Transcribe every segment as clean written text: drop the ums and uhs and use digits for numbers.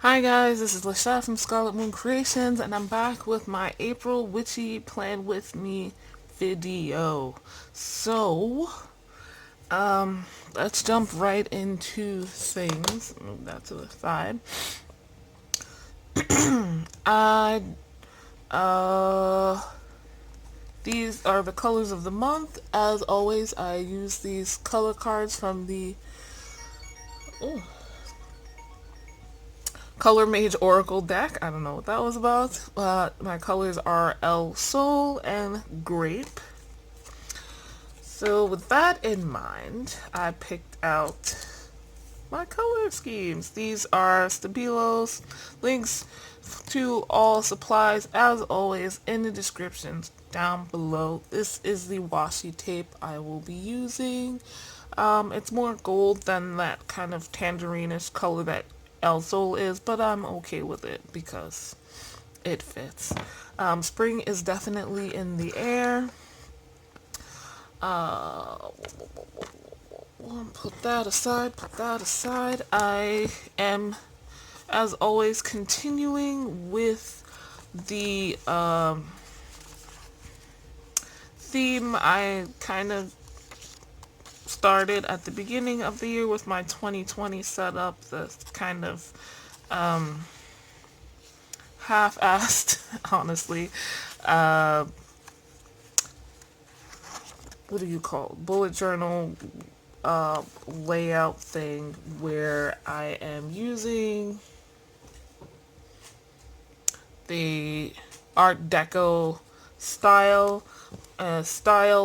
Hi guys, this is Lachelle from Scarlet Moon Creations, and I'm back with my April Witchy Plan With Me video. So, um, let's jump right into things. Move that to the side. I, uh, these are the colors of the month. As always, I use these color cards from the oh, Color Mage Oracle deck. I don't know what that was about. My colors are El Sol and Grape. So with that in mind, I picked out my color schemes. These are Stabilos. Links to all supplies, as always, in the descriptions down below. This is the washi tape I will be using. It's more gold than that kind of tangerine-ish color that El Sol is, but I'm okay with it because it fits. Spring is definitely in the air. Uh, put that aside, put that aside. I am, as always, continuing with the theme I kind of started at the beginning of the year with my 2020 setup. The kind of half-assed, honestly. Uh, what do you call it? Bullet journal layout thing where I am using the Art Deco style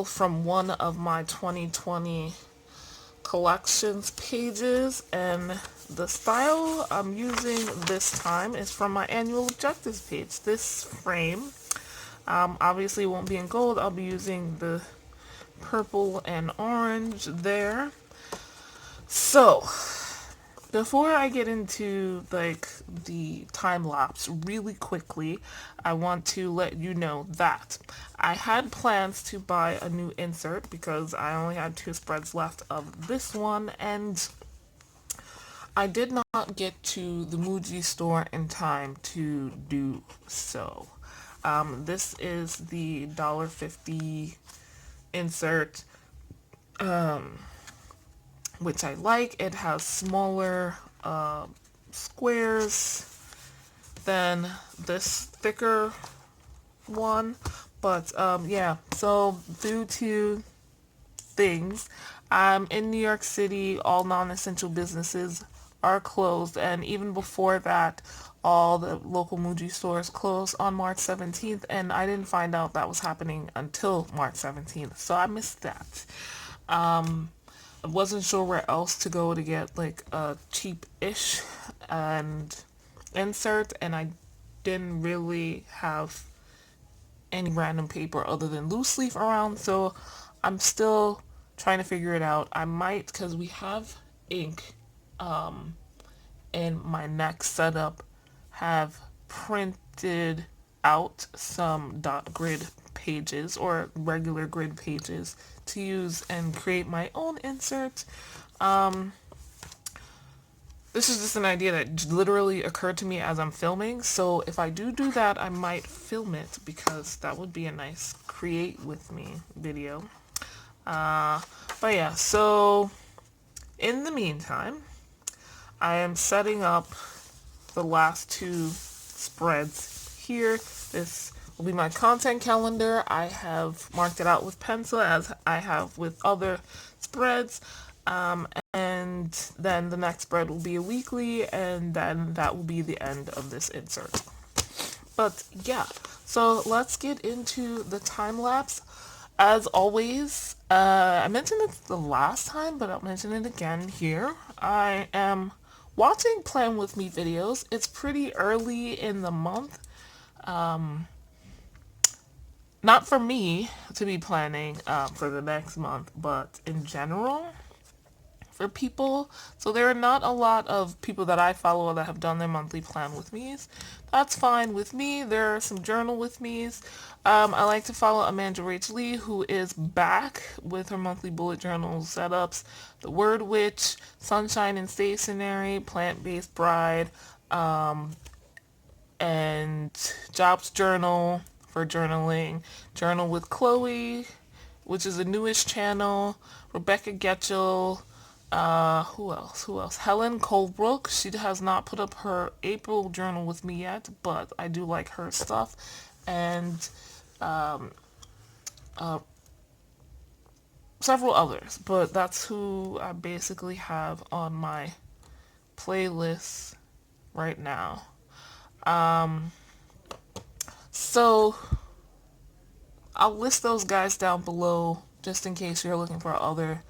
from one of my 2020 collections pages, and the style I'm using this time is from my annual objectives page. This frame obviously won't be in gold. I'll be using the purple and orange there. So before I get into like the time lapse really quickly, I want to let you know that I had plans to buy a new insert because I only had 2 spreads left of this one, and I did not get to the Muji store in time to do so. This is the $1.50 insert, which I like. It has smaller squares than this thicker one. But yeah, so due to things, I'm in New York City. All non-essential businesses are closed, and even before that, all the local Muji stores closed on March 17th, and I didn't find out that was happening until March 17th, so I missed that. I wasn't sure where else to go to get like a cheap-ish and insert, and I didn't really have any random paper other than loose leaf around, so I'm still trying to figure it out. I might, because we have ink in my next setup, have printed out some dot grid pages or regular grid pages to use and create my own insert. This is just an idea that literally occurred to me as I'm filming, so if I do that, I might film it because that would be a nice create with me video. Uh, but yeah, so in the meantime, I am setting up the last 2 spreads here. This will be my content calendar. I have marked it out with pencil as I have with other spreads. And then the next spread will be a weekly, and then that will be the end of this insert. But yeah, so let's get into the time lapse. As always, I mentioned it the last time, but I'll mention it again here. I am watching Plan With Me videos. It's pretty early in the month. Not for me to be planning for the next month, but in general for people. So there are not a lot of people that I follow that have done their monthly plan with me's. That's fine with me. There are some journal with me's. I like to follow Amanda Rach Lee, who is back with her monthly bullet journal setups. The Word Witch, Sunshine and Stationery, Plant-Based Bride, and Jobs Journal for journaling, Journal with Chloe, which is a newish channel, Rebecca Getchell, who else? Helen Colebrook. She has not put up her April journal with me yet, but I do like her stuff. And several others, but that's who I basically have on my playlist right now. So I'll list those guys down below just in case you're looking for other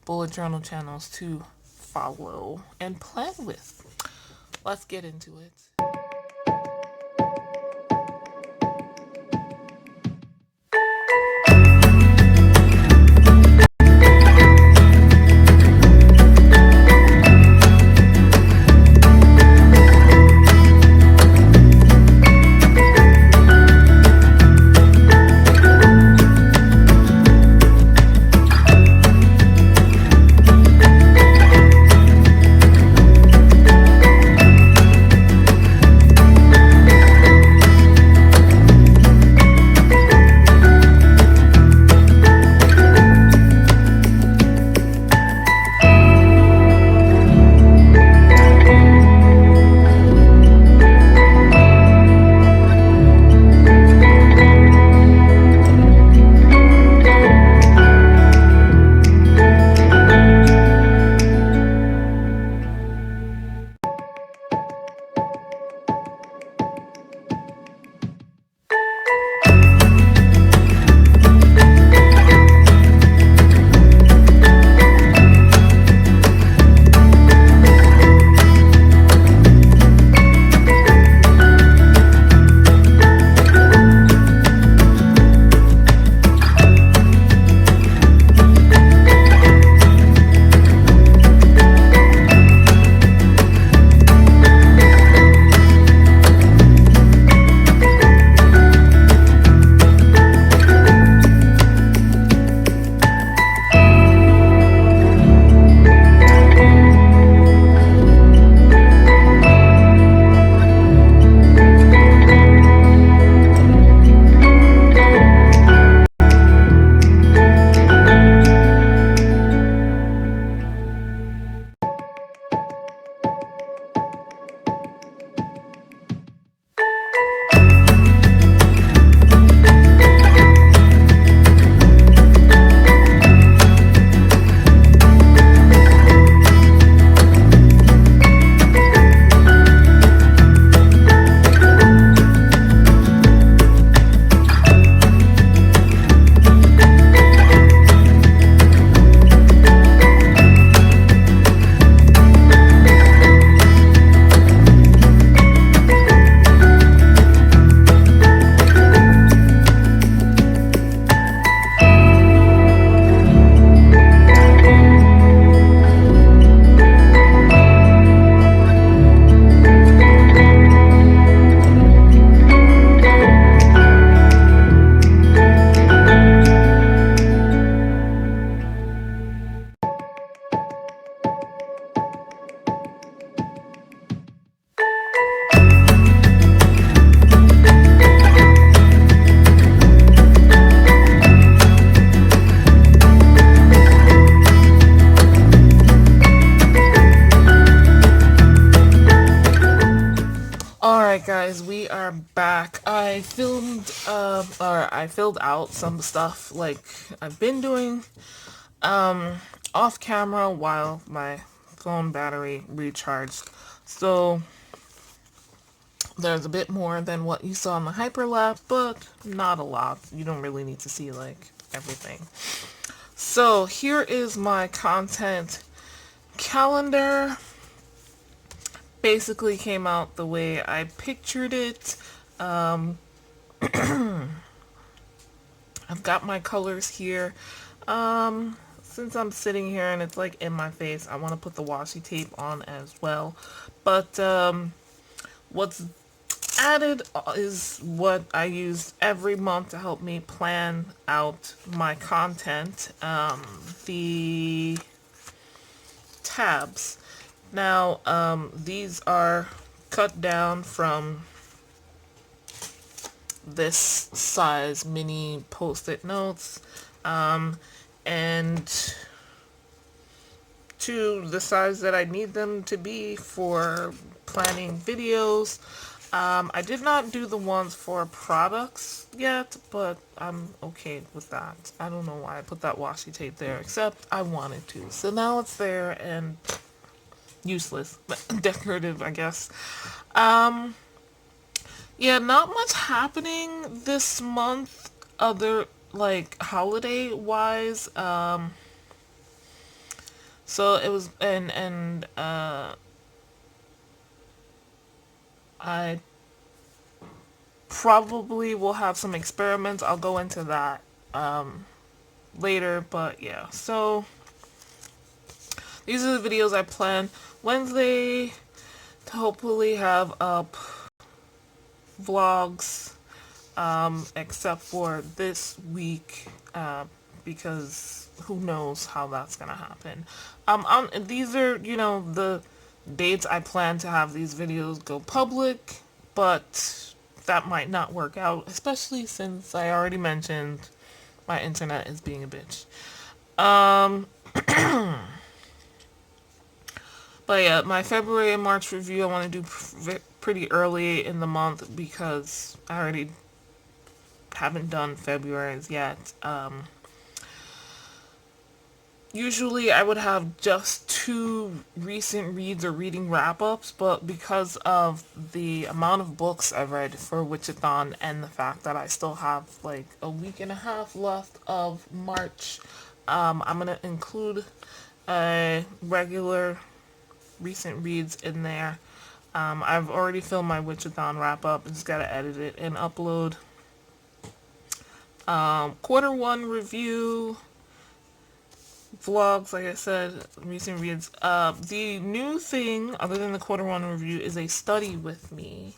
bullet journal channels to follow and play with. Let's get into it. Alright guys, we are back. I filled out some stuff like I've been doing off camera while my phone battery recharged. So there's a bit more than what you saw in the hyperlapse, but not a lot. You don't really need to see like everything. So here is my content calendar. Basically came out the way I pictured it. I've got my colors here. Since I'm sitting here and it's like in my face, I want to put the washi tape on as well. But what's added is what I use every month to help me plan out my content. The tabs. Now, these are cut down from this size mini post-it notes, and to the size that I need them to be for planning videos. I did not do the ones for products yet, but I'm okay with that. I don't know why I put that washi tape there, except I wanted to. So now it's there and useless, but decorative, I guess. Um, yeah, not much happening this month, other like holiday wise. So it was, and I probably will have some experiments. I'll go into that later, but yeah. So these are the videos I plan Wednesday to hopefully have up vlogs, except for this week, because who knows how that's gonna happen. These are, the dates I plan to have these videos go public, but that might not work out, especially since I already mentioned my internet is being a bitch. Um, but yeah, my February and March review I want to do pretty early in the month because I already haven't done February's yet. Usually I would have just two recent reads or reading wrap-ups, but because of the amount of books I've read for Witchathon and the fact that I still have like a week and a half left of March, I'm going to include regular recent reads in there. I've already filmed my Witchathon wrap-up. I just got to edit it and upload. Quarter one review vlogs, like I said, recent reads. The new thing, other than the quarter one review, is a study with me.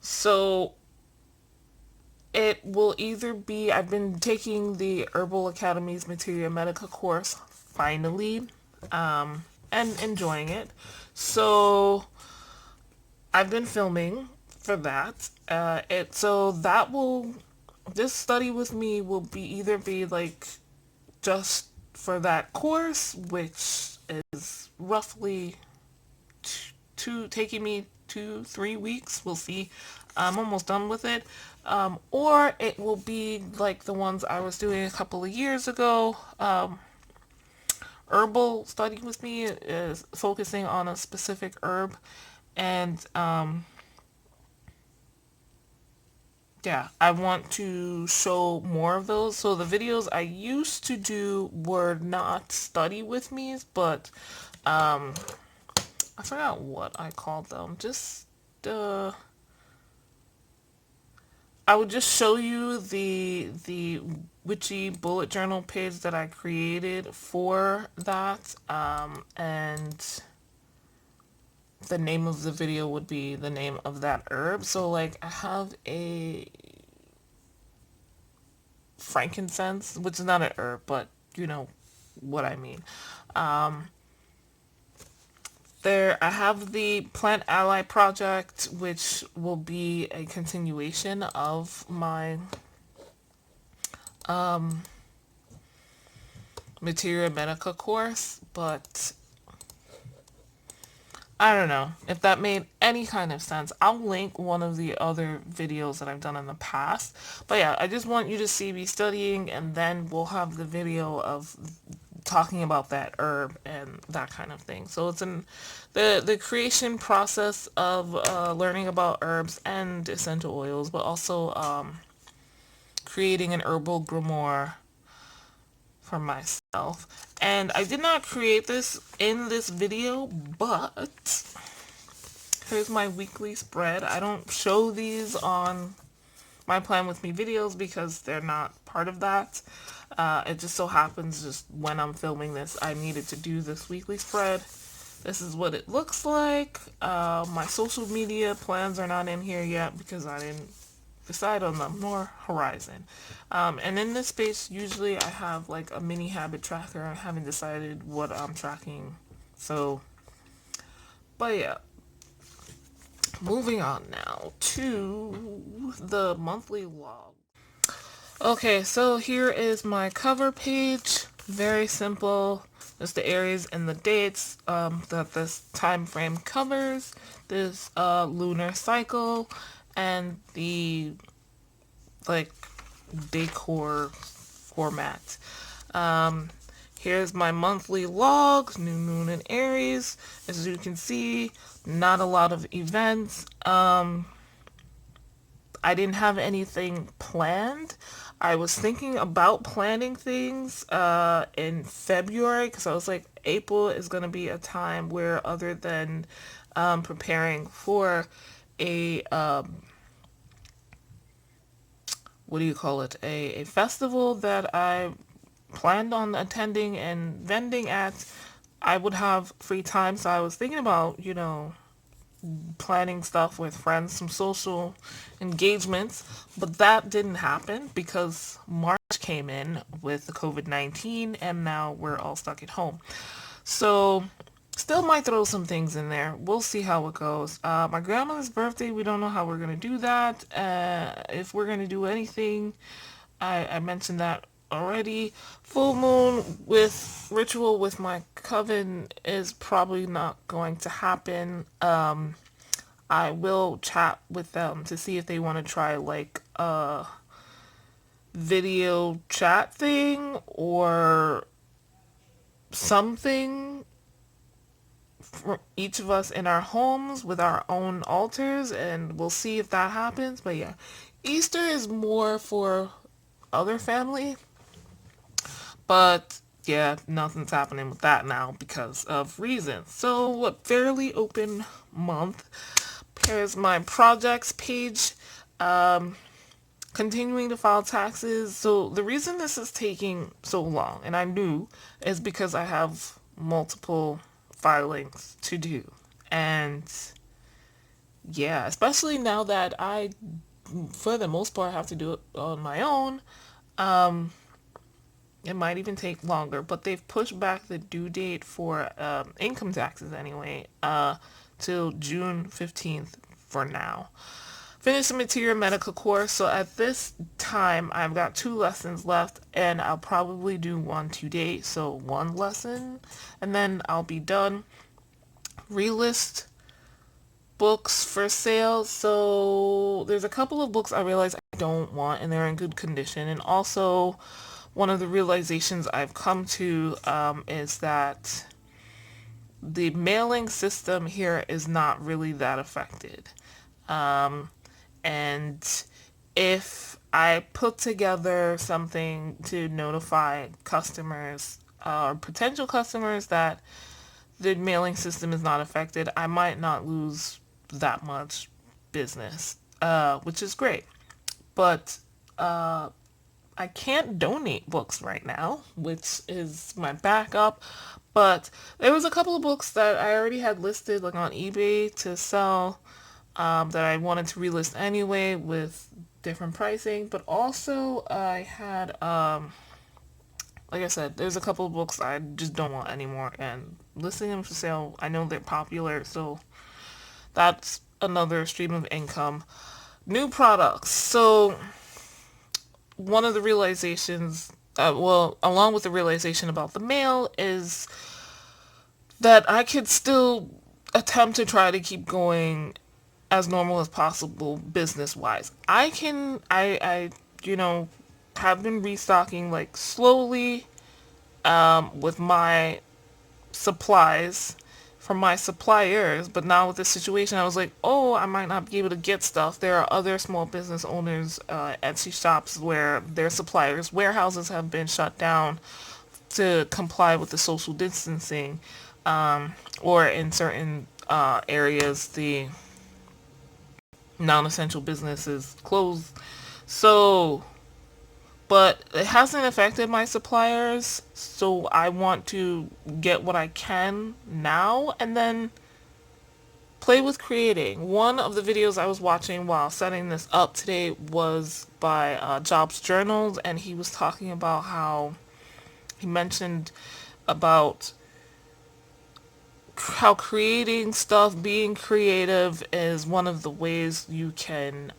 So it will either be, I've been taking the Herbal Academy's Materia Medica course, finally, and enjoying it. So I've been filming for that. This study with me will be like just for that course, which is roughly taking me 2-3 weeks. We'll see. I'm almost done with it. Or it will be like the ones I was doing a couple of years ago. Herbal study with me is focusing on a specific herb, and yeah, I want to show more of those. So the videos I used to do were not study with me, but I forgot what I called them. Just I would just show you the Witchy bullet journal page that I created for that, and the name of the video would be the name of that herb. So like I have a frankincense, which is not an herb, but you know what I mean. There, I have the Plant Ally project, which will be a continuation of my Materia Medica course, but I don't know if that made any kind of sense. I'll link one of the other videos that I've done in the past. But yeah, I just want you to see me studying, and then we'll have the video of talking about that herb and that kind of thing. So it's in the creation process of learning about herbs and essential oils, but also creating an herbal grimoire for myself. And I did not create this in this video, but here's my weekly spread. I don't show these on my Plan With Me videos because they're not part of that. It just so happens just when I'm filming this, I needed to do this weekly spread. This is what it looks like. My social media plans are not in here yet because I didn't decide on them, nor Horizon. And in this space, usually I have like a mini habit tracker. I haven't decided what I'm tracking. So But yeah, moving on now to the monthly log. Okay, so here is my cover page. Very simple. Just the Aries and the dates that this time frame covers. This lunar cycle and the like decor format. Um, Here's my monthly logs, new moon in Aries. As you can see, not a lot of events. I didn't have anything planned. I was thinking about planning things in February because I was like, April is going to be a time where, other than preparing for a what do you call it? A festival that I planned on attending and vending at, I would have free time. So I was thinking about, planning stuff with friends, some social engagements, but that didn't happen because March came in with the COVID-19 and now we're all stuck at home. So still might throw some things in there. We'll see how it goes. My grandmother's birthday, we don't know how we're going to do that. If we're going to do anything, I mentioned that already. Full moon with ritual with my coven is probably not going to happen. I will chat with them to see if they want to try like a video chat thing or something for each of us in our homes with our own altars, and we'll see if that happens. But yeah, Easter is more for other family, but yeah, nothing's happening with that now because of reasons. So a fairly open month. Here's my projects page. Continuing to file taxes. So the reason this is taking so long, and I knew, is because I have multiple filings to do. And yeah, especially now that I, for the most part, have to do it on my own, it might even take longer. But they've pushed back the due date for income taxes anyway, till June 15th for now. Finished the material medical course, so at this time I've got 2 lessons left and I'll probably do one today, so 1 lesson and then I'll be done. Relist books for sale, so there's a couple of books I realize I don't want and they're in good condition, and also one of the realizations I've come to is that the mailing system here is not really that affected. And if I put together something to notify customers or potential customers that the mailing system is not affected, I might not lose that much business, which is great. But I can't donate books right now, which is my backup. But there was a couple of books that I already had listed like on eBay to sell, that I wanted to relist anyway with different pricing. But also I had, like I said, there's a couple of books I just don't want anymore, and listing them for sale, I know they're popular, so that's another stream of income. New products. So one of the realizations, along with the realization about the mail, is that I could still attempt to try to keep going as normal as possible business wise. I have been restocking like slowly with my supplies from my suppliers, but now with this situation I was like, oh, I might not be able to get stuff. There are other small business owners, Etsy shops, where their suppliers warehouses have been shut down to comply with the social distancing, or in certain areas the non-essential businesses closed. So, but it hasn't affected my suppliers, so I want to get what I can now and then play with creating. One of the videos I was watching while setting this up today was by Jobs Journals, and he was talking about how he mentioned about how creating stuff, being creative is one of the ways you can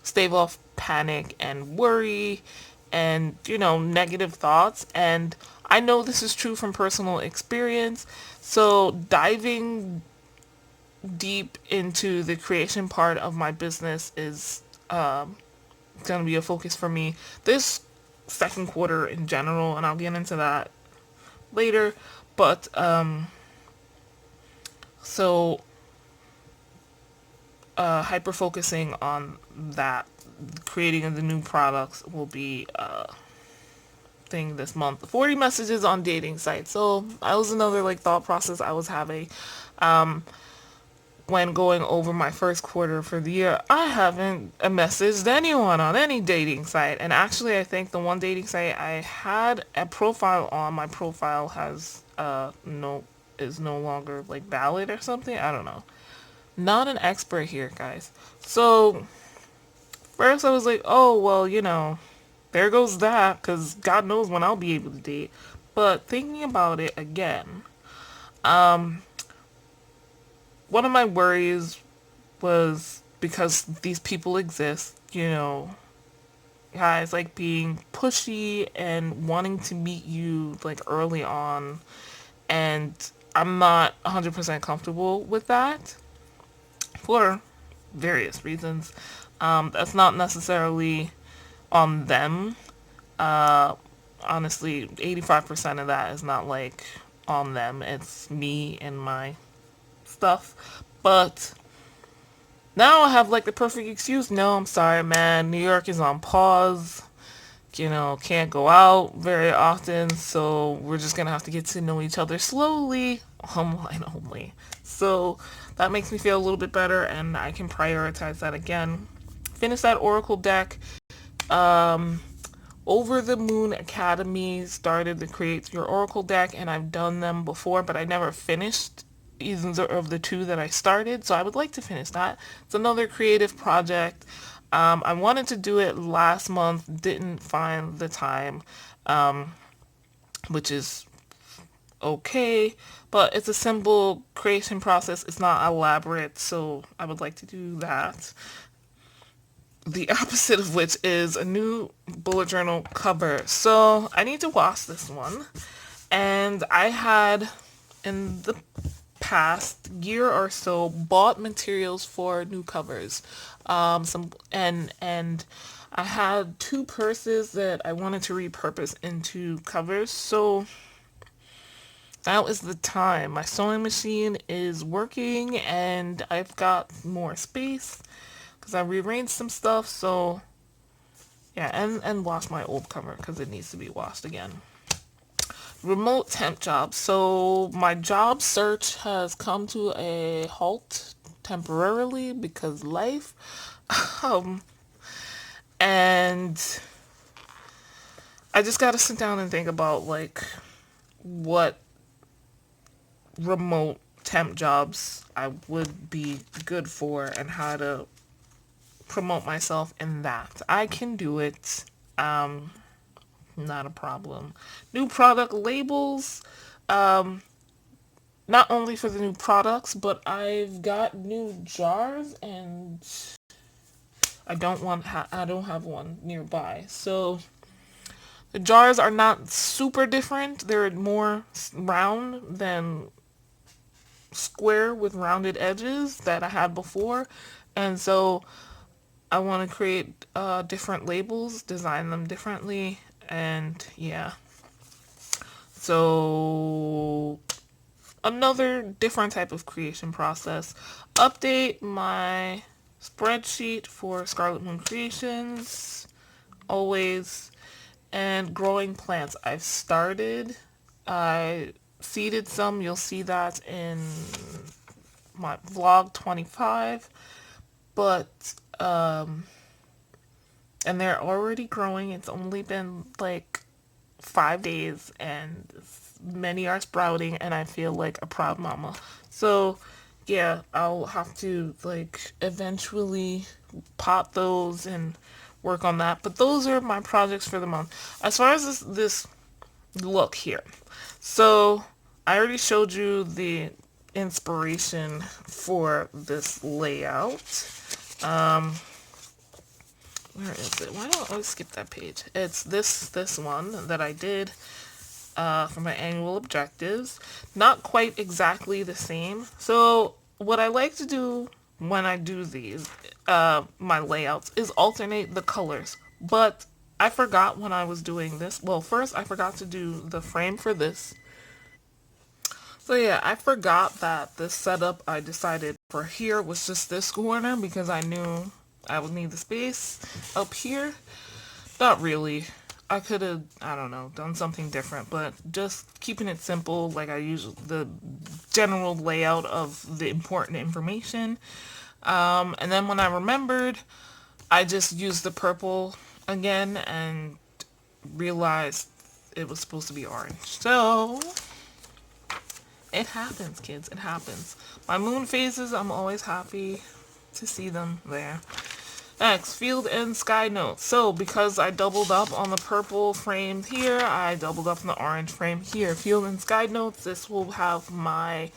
stave off panic and worry and, negative thoughts. And I know this is true from personal experience. So diving deep into the creation part of my business is going to be a focus for me this second quarter in general, and I'll get into that later. But so hyper focusing on that, creating of the new products will be thing this month. 40 messages on dating sites. So that was another thought process I was having when going over my first quarter for the year. I haven't messaged anyone on any dating site, and actually I think the one dating site I had a profile on, my profile has no longer valid or something. I don't know. Not an expert here, guys. So first I was like, oh well, there goes that, because God knows when I'll be able to date. But thinking about it again, one of my worries was because these people exist, guys being pushy and wanting to meet you early on, and I'm not 100% comfortable with that for various reasons. That's not necessarily on them. Honestly, 85% of that is not on them. It's me and my stuff. But now I have the perfect excuse. No, I'm sorry, man. New York is on pause. Can't go out very often, so we're just gonna have to get to know each other slowly, online only. So that makes me feel a little bit better, and I can prioritize that again. Finish that Oracle deck. Over the Moon Academy started to create your Oracle deck, and I've done them before, but I never finished either of the two that I started, so I would like to finish that. It's another creative project. I wanted to do it last month, didn't find the time, which is okay, but it's a simple creation process. It's not elaborate, so I would like to do that. The opposite of which is a new bullet journal cover. So I need to wash this one. And I had, in the past year or so, bought materials for new covers. And I had two purses that I wanted to repurpose into covers. So now is the time. My sewing machine is working and I've got more space because I rearranged some stuff. So yeah, and wash my old cover because it needs to be washed again. Remote temp job. So my job search has come to a halt temporarily because life. Um, and I just got to sit down and think about what remote temp jobs I would be good for and how to promote myself in that. I can do it. Not a problem. New product labels. Not only for the new products, but I've got new jars and I don't have one nearby. So the jars are not super different. They're more round than square with rounded edges that I had before. And so I want to create different labels, design them differently, and yeah. So another different type of creation process. Update my spreadsheet for Scarlet Moon Creations, always, and growing plants. I've started. I seeded some. You'll see that in my vlog 25. But and they're already growing. It's only been 5 days and many are sprouting and I feel like a proud mama. So yeah, I'll have to eventually pot those and work on that. But those are my projects for the month. As far as this look here. So I already showed you the inspiration for this layout. Um, where is it? Why don't I always skip that page? It's this one that I did for my annual objectives. Not quite exactly the same. So what I like to do when I do these, my layouts, is alternate the colors. But I forgot when I was doing this. Well, first I forgot to do the frame for this. So yeah, I forgot that the setup I decided for here was just this corner because I knew I would need the space up here. Not really. I could have, I don't know, done something different, but just keeping it simple, like I use the general layout of the important information. And then when I remembered, I just used the purple again and realized it was supposed to be orange. So it happens, kids. It happens. My moon phases, I'm always happy to see them there. Next, field and sky notes. So, because I doubled up on the purple frame here, I doubled up on the orange frame here. Field and sky notes, this will have my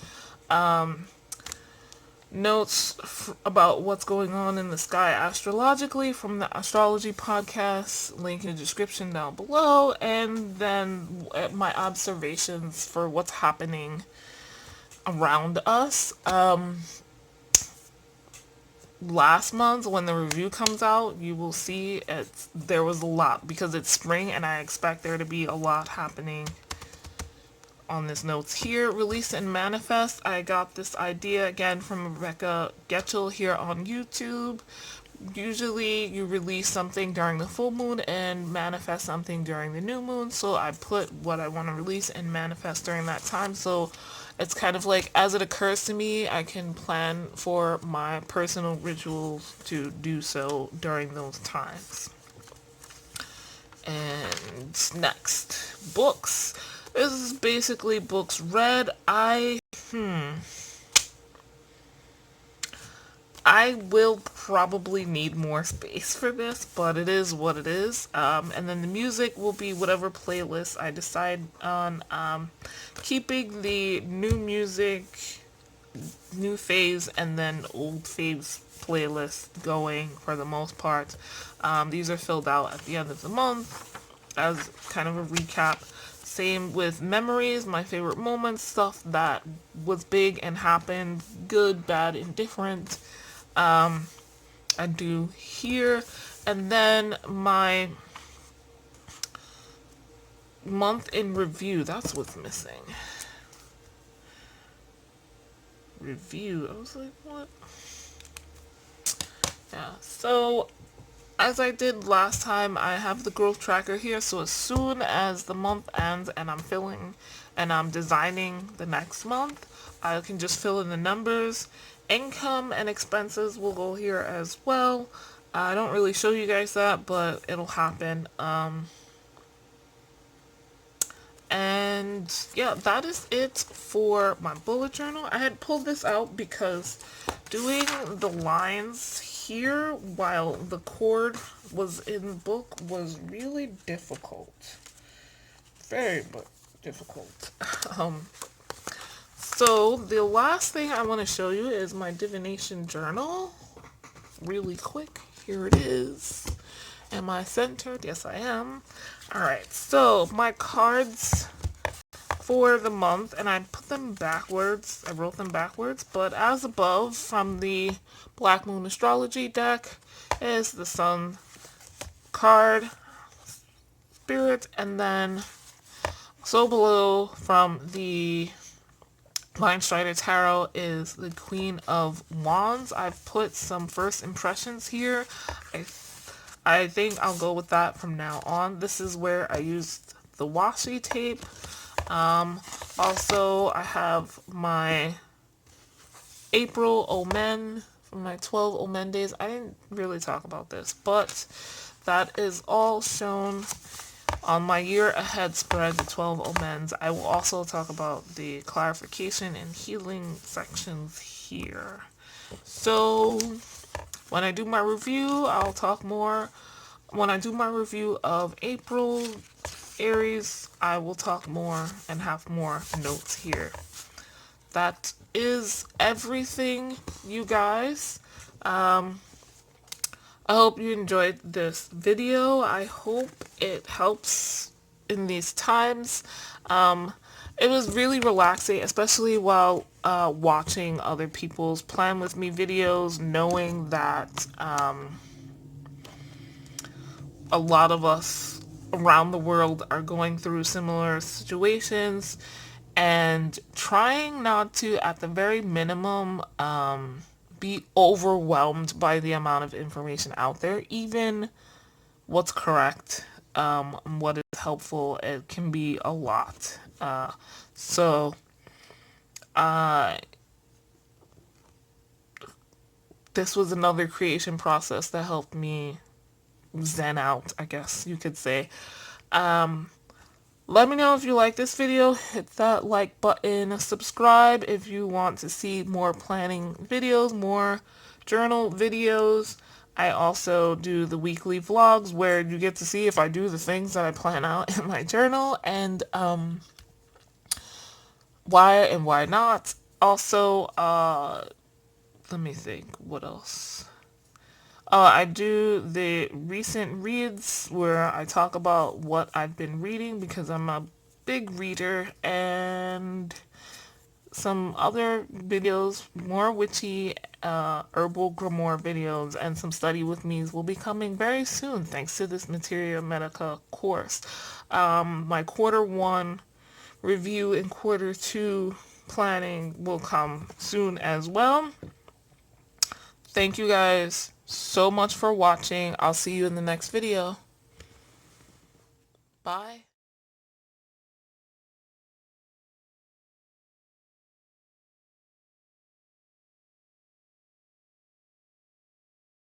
notes about what's going on in the sky astrologically from the Astrology Podcast, link in the description down below, and then my observations for what's happening around us. Last month when the review comes out, you will see there was a lot because it's spring and I expect there to be a lot happening on this notes here. Release and manifest. I got this idea again from Rebecca Getchell here on YouTube. Usually you release something during the full moon and manifest something during the new moon. So I put what I want to release and manifest during that time. So it's kind of like as it occurs to me, I can plan for my personal rituals to do so during those times. And next, books. This is basically books read. I will probably need more space for this, but it is what it is. And then the music will be whatever playlist I decide on. Keeping the new music, new phase, and then old phase playlist going for the most part. These are filled out at the end of the month as kind of a recap. Same with memories, my favorite moments, stuff that was big and happened, good, bad, indifferent. I do here. And then my month in review, that's what's missing. Review, I was like, what? Yeah, so as I did last time, I have the growth tracker here, so as soon as the month ends and I'm filling and I'm designing the next month, I can just fill in the numbers. Income and expenses will go here as well. I don't really show you guys that, but it'll happen. And yeah, that is it for my bullet journal. I had pulled this out because doing the lines here while the cord was in the book was really difficult. Very difficult. So the last thing I want to show you is my Divination Journal. Really quick. Here it is. Am I centered? Yes, I am. Alright, so my cards for the month, and I put them backwards. I wrote them backwards, but as above from the Black Moon Astrology deck is the Sun card, Spirit, and then so below from the Mind Strider Tarot is the Queen of Wands. I've put some first impressions here. I think I'll go with that from now on. This is where I used the washi tape. Also, I have my April Omen from my 12 Omen days. I didn't really talk about this, but that is all shown on my year ahead spread, the 12 Omens. I will also talk about the clarification and healing sections here. So, when I do my review, I'll talk more. When I do my review of April, Aries, I will talk more and have more notes here. That is everything, you guys. I hope you enjoyed this video. I hope it helps in these times. It was really relaxing, especially while watching other people's plan with me videos, knowing that a lot of us around the world are going through similar situations, and trying not to, at the very minimum, be overwhelmed by the amount of information out there. Even what's correct, what is helpful, it can be a lot. So this was another creation process that helped me zen out, I guess you could say. Let me know if you like this video. Hit that like button. Subscribe if you want to see more planning videos, more journal videos. I also do the weekly vlogs where you get to see if I do the things that I plan out in my journal, and why and why not. Also, let me think, what else? I do the recent reads where I talk about what I've been reading because I'm a big reader, and some other videos, more witchy, herbal grimoire videos, and some study with me's will be coming very soon thanks to this Materia Medica course. My quarter one review and quarter two planning will come soon as well. Thank you guys so much for watching. I'll see you in the next video. Bye.